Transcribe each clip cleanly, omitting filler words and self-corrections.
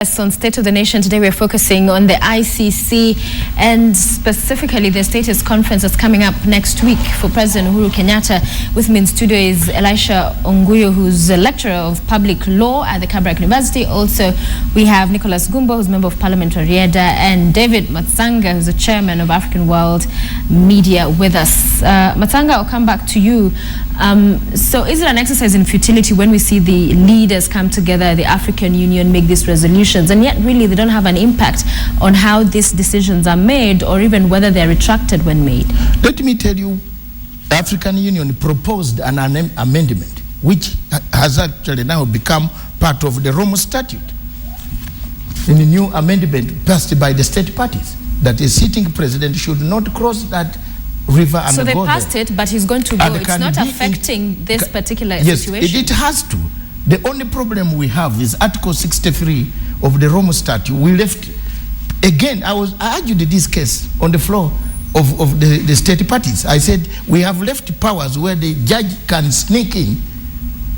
Yes, on State of the Nation today we're focusing on the ICC and specifically the status conference that's coming up next week for President Uhuru Kenyatta. With me in studio is Elisha Onguyo, who's a lecturer of public law at the Kabarak University. Also, we have Nicholas Gumbo, who's member of Parliament Rarieda, and David Matsanga, who's the chairman of African World Media, with us. Matsanga, I'll come back to you. So is it an exercise in futility when we see the leaders come together, the African Union, make these resolutions, and yet really they don't have an impact on how these decisions are made or even whether they're retracted when made? Let me tell you, the African Union proposed an amendment which has actually now become part of the Rome Statute, in a new amendment passed by the state parties, that a sitting president should not cross that river and so they go passed there. It, but he's going to go. It's not affecting this particular situation. Yes, it has to. The only problem we have is Article 63 of the Rome Statute. We left, again, I argued this case on the floor of the state parties. I said, we have left powers where the judge can sneak in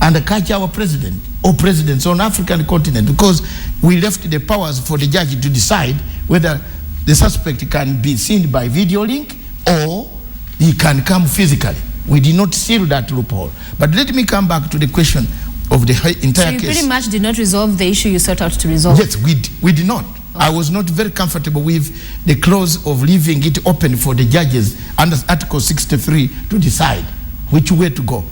and catch our president or presidents on African continent, because we left the powers for the judge to decide whether the suspect can be seen by video link or he can come physically. We did not seal that loophole. But let me come back to the question of the entire case. So you pretty much did not resolve the issue you sought out to resolve? Yes, we did not. Okay. I was not very comfortable with the clause of leaving it open for the judges under Article 63 to decide which way to go.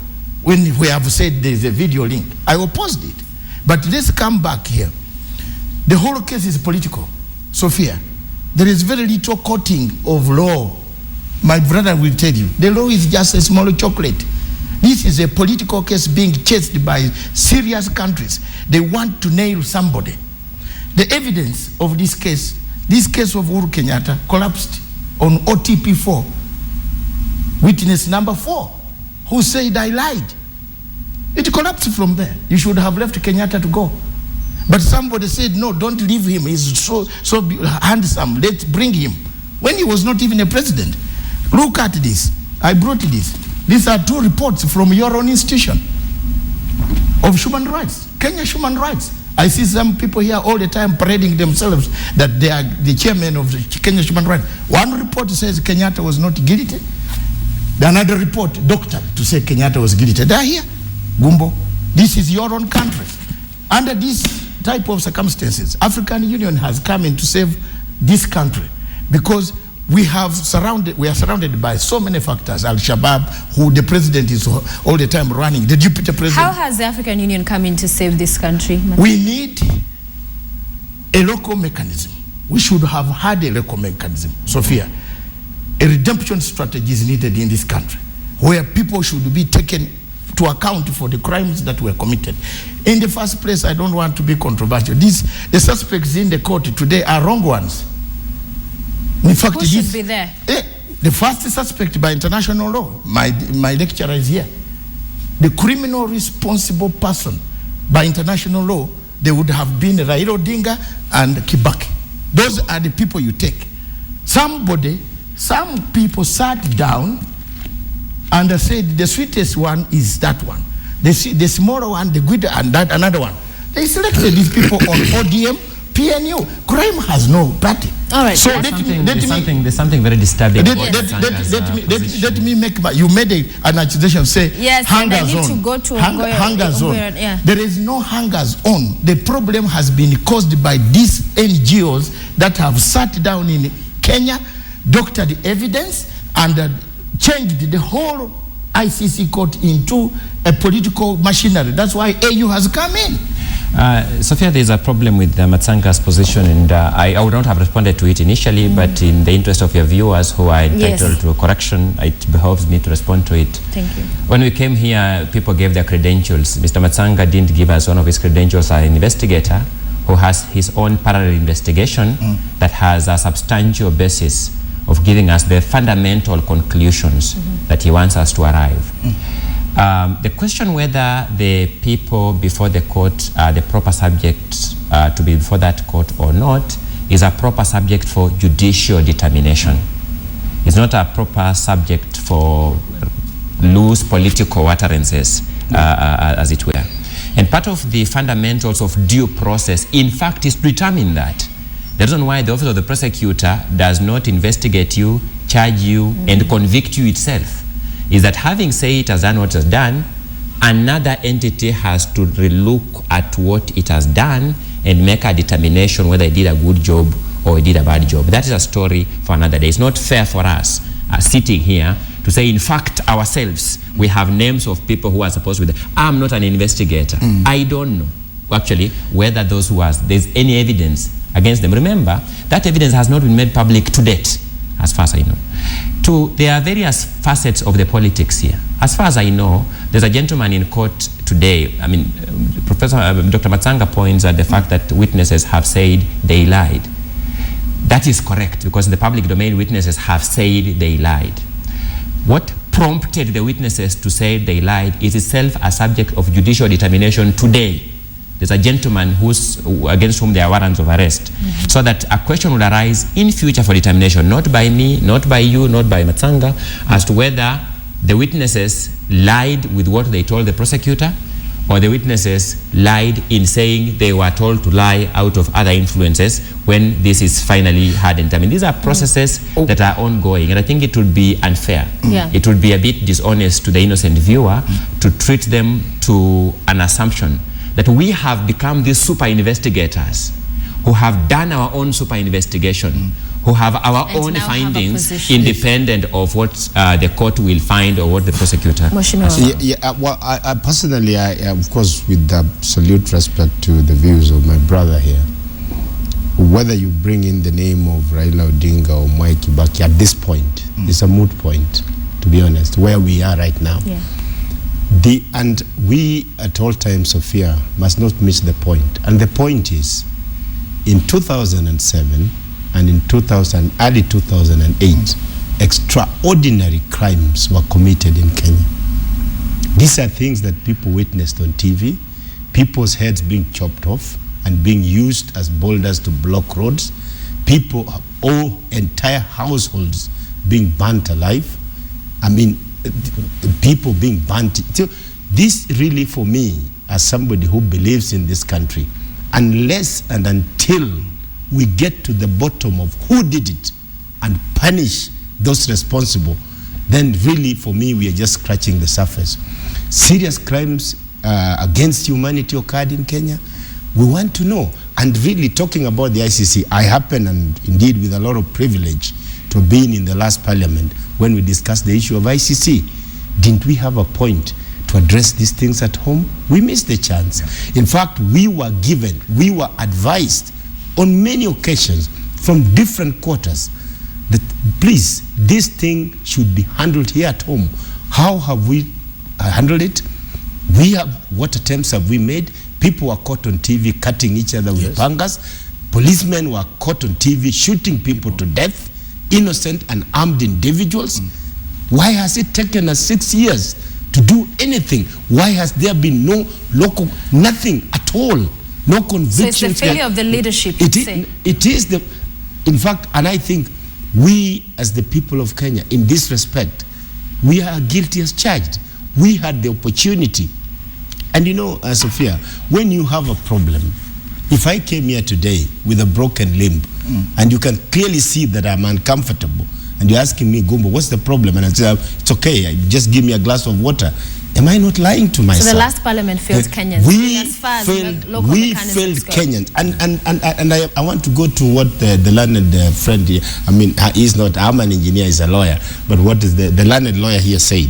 When we have said there is a video link, I opposed it. But let's come back here. The whole case is political, Sophia. There is very little coating of law. My brother will tell you, the law is just a small chocolate. This is a political case being chased by serious countries. They want to nail somebody. The evidence of this case of Uhuru Kenyatta collapsed on OTP4. Witness number 4, who said I lied. It collapsed from there. You should have left Kenyatta to go. But somebody said, no, don't leave him. He's so handsome. Let's bring him. When he was not even a president. Look at this. I brought this. These are 2 reports from your own institution of human rights, Kenya human rights. I see some people here all the time parading themselves that they are the chairman of the Kenya human rights. One report says Kenyatta was not guilty. Another report, doctor, to say Kenyatta was guilty. They are here. Gumbo, this is your own country. Under this type of circumstances, African Union has come in to save this country because we are surrounded by so many factors. Al-Shabaab, who the president is all the time running, the deputy president. How has the African Union come in to save this country? We need a local mechanism. We should have had a local mechanism, Sophia. A redemption strategy is needed in this country, where people should be taken to account for the crimes that were committed. In the first place, I don't want to be controversial. The suspects in the court today are wrong ones. In fact, who should be there? The first suspect by international law, my lecturer is here. The criminal responsible person by international law, they would have been Raila Odinga and Kibaki. Those are the people you take. Some people sat down and said the sweetest one is that one. The smaller one, the good, and that another one. They selected these people on ODM, PNU. Crime has no party. All right. So there's something very disturbing. Let me make you made an accusation. Say yes, hangers and I need on. To go to hangers on. Yeah. There is no hangers on. The problem has been caused by these NGOs that have sat down in Kenya, doctored the evidence, and changed the whole ICC court into a political machinery. That's why AU has come in. Sophia, there's a problem with Matsanga's position, and I would not have responded to it initially, but in the interest of your viewers who are entitled to a correction, it behoves me to respond to it. Thank you. When we came here, people gave their credentials. Mr. Matsanga didn't give us one of his credentials as an investigator who has his own parallel investigation that has a substantial basis of giving us the fundamental conclusions that he wants us to arrive. The question whether the people before the court are the proper subject to be before that court or not is a proper subject for judicial determination. It's not a proper subject for loose political utterances, as it were. And part of the fundamentals of due process, in fact, is to determine that. The reason why the Office of the Prosecutor does not investigate you, charge you, and convict you itself is that having said it has done what it has done, another entity has to relook at what it has done and make a determination whether it did a good job or it did a bad job. That is a story for another day. It's not fair for us sitting here to say, in fact, ourselves, we have names of people who are supposed to be there. I'm not an investigator. I don't know, actually, whether there's any evidence against them. Remember, that evidence has not been made public to date, as far as I know. There are various facets of the politics here. As far as I know, there's a gentleman in court today. I mean, Dr. Matsanga points at the fact that witnesses have said they lied. That is correct, because in the public domain, witnesses have said they lied. What prompted the witnesses to say they lied is itself a subject of judicial determination today. There's a gentleman against whom there are warrants of arrest. So that a question will arise in future for determination, not by me, not by you, not by Matsanga, as to whether the witnesses lied with what they told the prosecutor, or the witnesses lied in saying they were told to lie out of other influences when this is finally had in time. And these are processes that are ongoing, and I think it would be unfair. It would be a bit dishonest to the innocent viewer to treat them to an assumption that we have become these super investigators who have done our own super investigation, who have our own findings independent of what the court will find or what the prosecutor. Well, I personally, of course, with absolute respect to the views of my brother here, whether you bring in the name of Raila Odinga or Mwai Kibaki at this point, it's a moot point, to be honest, where we are right now. And we at all times, Sophia, must not miss the point. And the point is, in 2007 and in early 2008, extraordinary crimes were committed in Kenya. These are things that people witnessed on TV, people's heads being chopped off and being used as boulders to block roads, entire households being burnt alive. I mean, people being burnt. So this really, for me, as somebody who believes in this country, unless and until we get to the bottom of who did it and punish those responsible, then really, for me, we are just scratching the surface. Serious crimes against humanity occurred in Kenya. We want to know. And really, talking about the ICC, I happen, and indeed with a lot of privilege, to have been in the last parliament when we discussed the issue of ICC. Didn't we have a point to address these things at home? We missed the chance. In fact, we were advised on many occasions from different quarters that, please, this thing should be handled here at home. How have we handled it? What attempts have we made? People were caught on TV cutting each other with pangas. Policemen were caught on TV shooting people to death. Innocent and armed individuals. Why has it taken us 6 years to do anything? Why has there been nothing at all? No conviction. So it's the failure of the leadership. It is in fact, and I think we as the people of Kenya, in this respect, we are guilty as charged. We had the opportunity. And you know, Sophia, when you have a problem, if I came here today with a broken limb, and you can clearly see that I'm uncomfortable, and you're asking me, Gumbo, what's the problem? And I say, it's okay, just give me a glass of water. Am I not lying to myself? So the last parliament failed Kenyans. We failed Kenyans. And I want to go to what the learned friend here, I mean, he's not, I'm an engineer, he's a lawyer, but what is the learned lawyer here said?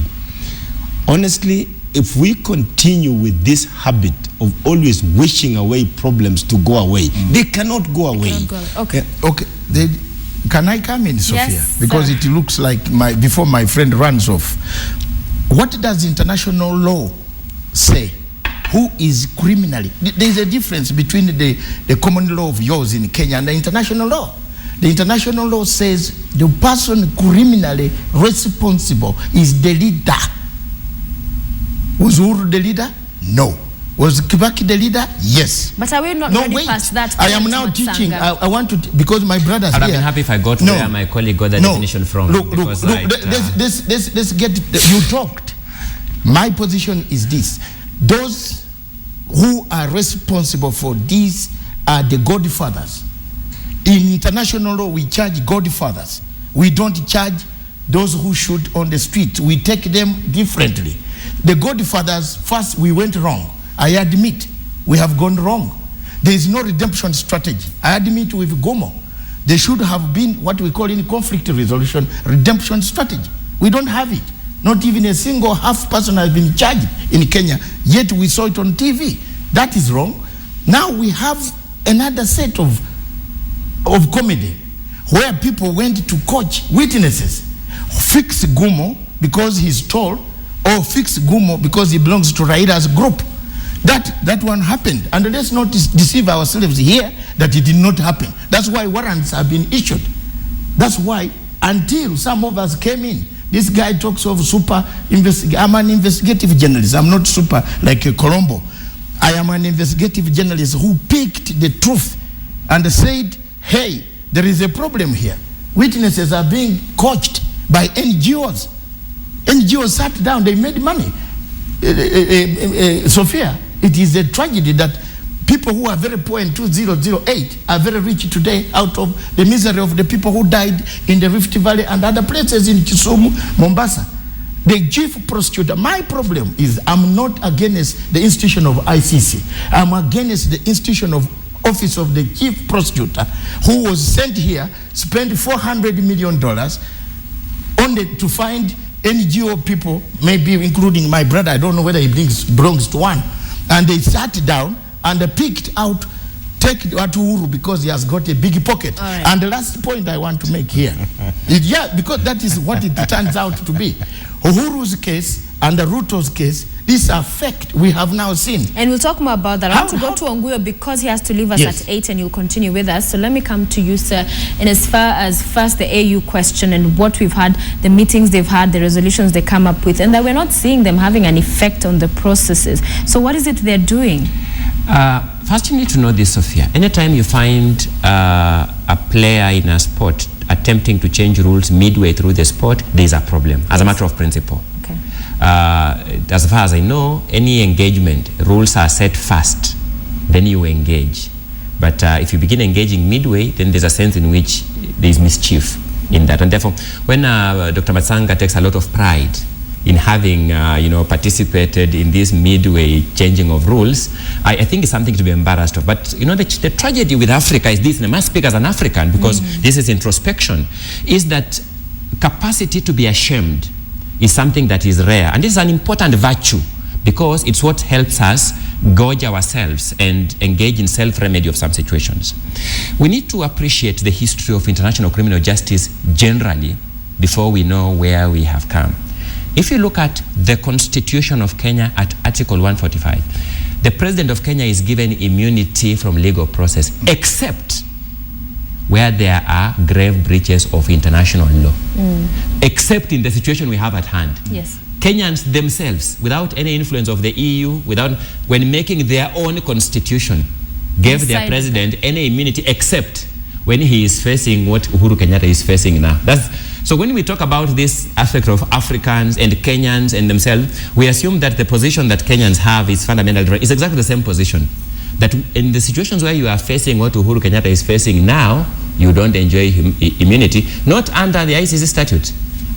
Honestly, if we continue with this habit of always wishing away problems to go away, they cannot go away. Okay. Can I come in, Sophia? Yes, because it looks like before my friend runs off. What does international law say? Who is criminally? There's a difference between the common law of yours in Kenya and the international law. The international law says the person criminally responsible is the leader. Was Uhuru the leader? No. Was Kibaki the leader? Yes. But are we not ready past that? I am now teaching. I want to, because my brothers here. I'd have been happy if I got where my colleague got the definition from. Look, let's get, you talked. My position is this. Those who are responsible for this are the godfathers. In international law, we charge godfathers. We don't charge those who shoot on the street. We take them differently. The godfathers, first we went wrong. I admit we have gone wrong. There is no redemption strategy. I admit with Gomo, there should have been what we call in conflict resolution, redemption strategy. We don't have it. Not even a single half person has been charged in Kenya, yet we saw it on TV. That is wrong. Now we have another set of comedy where people went to coach witnesses, fix Gumo because he's tall, or fix Gumo because he belongs to Raida's group. That one happened. And let's not deceive ourselves here that it did not happen. That's why warrants have been issued. That's why until some of us came in, this guy talks of I'm an investigative journalist. I'm not super like Colombo. I am an investigative journalist who picked the truth and said, hey, there is a problem here. Witnesses are being coached by NGOs. NGOs sat down, they made money. Sophia, it is a tragedy that people who are very poor in 2008 are very rich today out of the misery of the people who died in the Rift Valley and other places in Kisumu, Mombasa. The chief prosecutor, my problem is I'm not against the institution of ICC. I'm against the institution of office of the chief prosecutor who was sent here, spent $400 million only to find NGO people, maybe including my brother, I don't know whether he belongs to one, and they sat down and they picked out, take Uhuru because he has got a big pocket. Right. And the last point I want to make here, because that is what it turns out to be. Uhuru's case and the Ruto's case, this effect we have now seen. And we'll talk more about that. I want to go to Onguyo because he has to leave us at 8 and you'll continue with us. So let me come to you, sir. And as far as first the AU question and what we've had, the meetings they've had, the resolutions they come up with, and that we're not seeing them having an effect on the processes. So what is it they're doing? First, you need to know this, Sophia. Anytime you find a player in a sport attempting to change rules midway through the sport, there's a problem, as a matter of principle. Okay. As far as I know, any engagement, rules are set first, then you engage. But if you begin engaging midway, then there's a sense in which there's mischief in that. And therefore, when Dr. Matsanga takes a lot of pride in having participated in this midway changing of rules, I think it's something to be embarrassed of. But the tragedy with Africa is this, and I must speak as an African because this is introspection, is that capacity to be ashamed is something that is rare. And this is an important virtue because it's what helps us gauge ourselves and engage in self-remedy of some situations. We need to appreciate the history of international criminal justice generally before we know where we have come. If you look at the Constitution of Kenya at Article 145, the President of Kenya is given immunity from legal process, except where there are grave breaches of international law. Except in the situation we have at hand. Yes. Kenyans themselves, without any influence of the EU, when making their own constitution, gave their president any immunity except when he is facing what Uhuru Kenyatta is facing now. So when we talk about this aspect of Africans and Kenyans and themselves, we assume that the position that Kenyans have is fundamentally is exactly the same position. That in the situations where you are facing what Uhuru Kenyatta is facing now, you don't enjoy immunity, not under the ICC statute,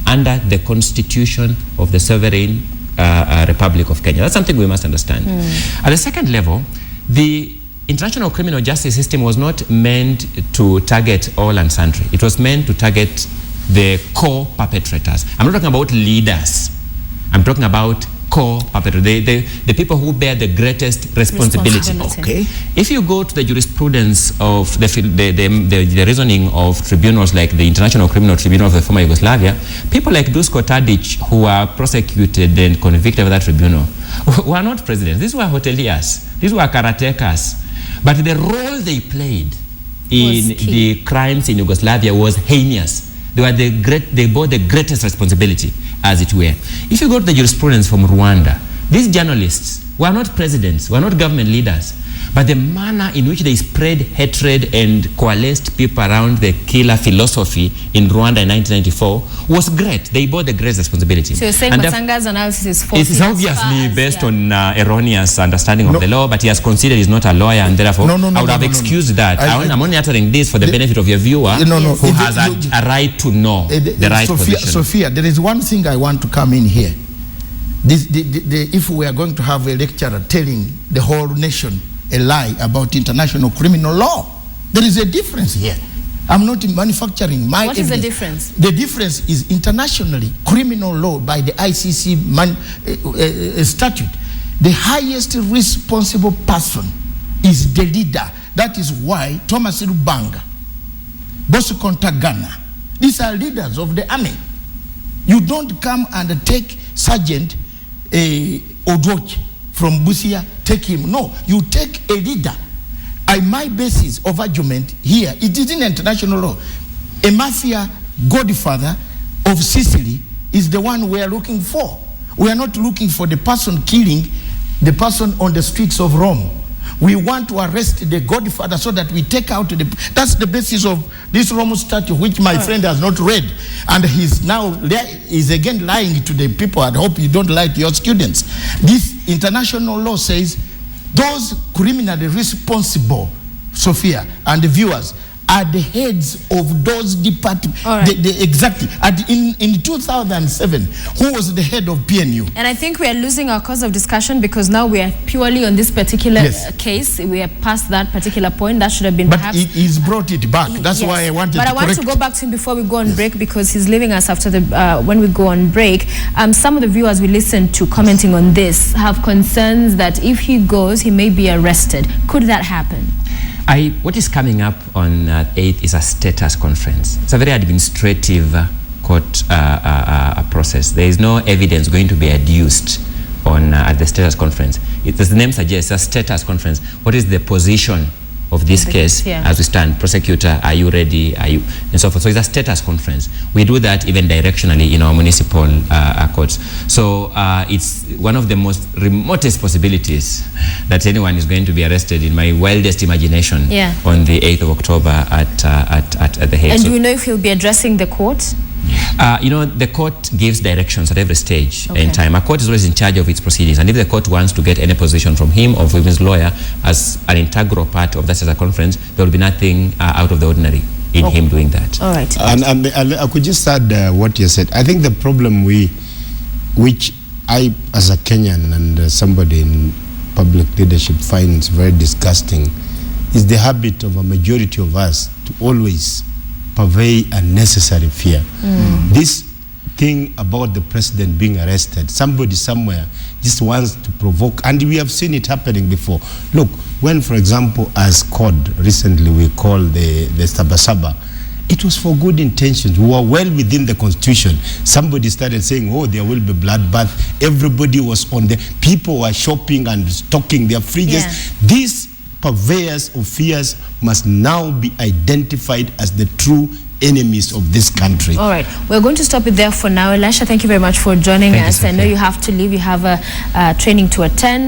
under the Constitution of the Sovereign Republic of Kenya. That's something we must understand. At the second level, the international criminal justice system was not meant to target all and sundry. It was meant to target the core perpetrators. I'm not talking about leaders. I'm talking about core perpetrators, the people who bear the greatest responsibility. Okay. If you go to the jurisprudence of the reasoning of tribunals like the International Criminal Tribunal of the former Yugoslavia, people like Dusko Tadic, who are prosecuted and convicted of that tribunal, were not presidents. These were hoteliers. These were karatekas. But the role they played in the crimes in Yugoslavia was heinous. They bore the greatest responsibility, as it were. If you go to the jurisprudence from Rwanda, these journalists were not presidents, were not government leaders, But the manner in which they spread hatred and coalesced people around the killer philosophy in Rwanda in 1994 was great. They bore the great responsibility. So you're saying Matsanga's analysis is false? It's obviously based on erroneous understanding of the law, but he has considered he's not a lawyer, and therefore I would have excused that. I'm only uttering this for the benefit of your viewer who has a right to know the right position. Sophia, there is one thing I want to come in here. If we are going to have a lecturer telling the whole nation a lie about international criminal law, there is a difference here. I'm not manufacturing my What is the difference? The difference is internationally criminal law by the ICC statute. The highest responsible person is the leader. That is why Thomas Lubanga, Bosco Ntaganda, these are leaders of the army. You don't come and take Sergeant Odoche from Busia, take him. No, you take a leader. My basis of argument here, it is in international law. A mafia godfather of Sicily is the one we are looking for. We are not looking for the person killing the person on the streets of Rome. We want to arrest the godfather so that we take out that's the basis of this Rome statute, which my friend has not read. And he's again lying to the people. I hope you don't lie to your students. This international law says those criminally responsible, Sophia, and the viewers, are the heads of those departments. Exactly. In 2007, who was the head of PNU? And I think we are losing our cause of discussion because now we are purely on this particular case. We are past that particular point. That should have been perhaps... But he's brought it back. That's why I wanted to correct. But I want to go back to him before we go on break, because he's leaving us after the when we go on break. Some of the viewers we listened to commenting on this have concerns that if he goes, he may be arrested. Could that happen? What is coming up on 8th is a status conference. It's a very administrative court process. There is no evidence going to be adduced on at the status conference. As the name suggests, a status conference. What is the position of this case as we stand? Prosecutor, are you ready? Are you, and so forth. So it's a status conference. We do that even directionally in our municipal courts. So it's one of the most remotest possibilities that anyone is going to be arrested, in my wildest imagination, on the 8th of October at the Hague. And do you know if he'll be addressing the court? The court gives directions at every stage in time. A court is always in charge of its proceedings, and if the court wants to get any position from him or from his lawyer as an integral part of that as a conference, there will be nothing out of the ordinary in him doing that. All right. And I could just add what you said. I think the problem which I, as a Kenyan and somebody in public leadership, finds very disgusting, is the habit of a majority of us to always purvey unnecessary fear. This thing about the president being arrested, somebody somewhere just wants to provoke, and we have seen it happening before. Look, when, for example, as COD recently we called the Sabasaba, it was for good intentions. We were well within the constitution. Somebody started saying, oh, there will be bloodbath. Everybody was on the, people were shopping and stocking their fridges. These purveyors of fears must now be identified as the true enemies of this country. All right, we're going to stop it there for now. Elisha, thank you very much for joining us. I know you have to leave. You have a training to attend.